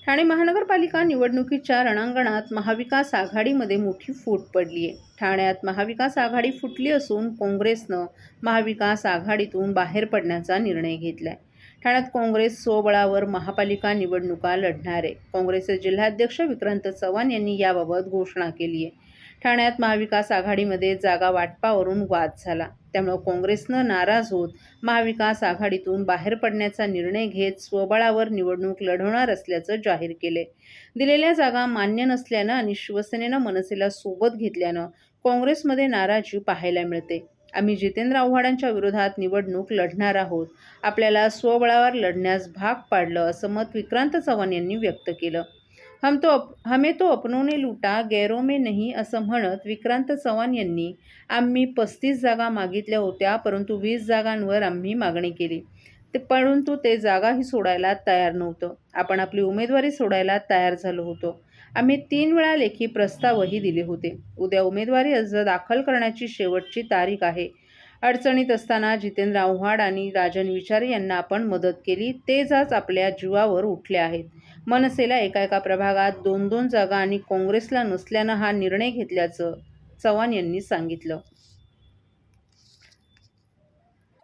ठाणे महानगरपालिका निवडणुकीच्या रणांगणात महाविकास आघाडीमध्ये मोठी फूट पडली आहे. ठाण्यात महाविकास आघाडी फुटली असून काँग्रेसनं महाविकास आघाडीतून बाहेर पडण्याचा निर्णय घेतलाय. ठाण्यात काँग्रेस स्वबळावर महापालिका निवडणुका लढणार आहे. काँग्रेसचे जिल्हाध्यक्ष विक्रांत चव्हाण यांनी याबाबत घोषणा केली आहे. ठाण्यात महाविकास आघाडीमध्ये जागा वाटपावरून वाद झाला. त्यामुळे काँग्रेसनं नाराज होत महाविकास आघाडीतून बाहेर पडण्याचा निर्णय घेत स्वबळावर निवडणूक लढवणार असल्याचं जाहीर केले. दिलेल्या जागा मान्य नसल्यानं आणि शिवसेनेनं मनसेला सोबत घेतल्यानं काँग्रेसमध्ये नाराजी पाहायला मिळते. आम्ही जितेंद्र आव्हाडांच्या विरोधात निवडणूक लढणार आहोत. आपल्याला स्वबळावर लढण्यास भाग पाडलं असं मत विक्रांत चव्हाण यांनी व्यक्त केलं. हमें तो अपनों ने लूटा, गैरों में नहीं असं म्हणत विक्रांत चव्हाण यांनी आम्ही 35 जागा मागितल्या होत्या, परंतु 20 जागांवर आम्ही मागणी केली, परंतु ते जागाही सोडायला तयार नव्हतं. आपण आपली उमेदवारी सोडायला तयार झालो होतो. आम्ही 3 वेळा लेखी प्रस्तावही दिले होते. उद्या उमेदवारी अर्ज दाखल करण्याची शेवटची तारीख आहे. अडचणीत असताना जितेंद्र आव्हाड आणि राजन विचारे यांना आपण मदत केली. तेच आज आपल्या जीवावर उठले आहेत. मनसेला एका प्रभागात 2-2 जागा आणि काँग्रेसला नसल्यानं हा निर्णय घेतल्याचं चव्हाण यांनी सांगितलं.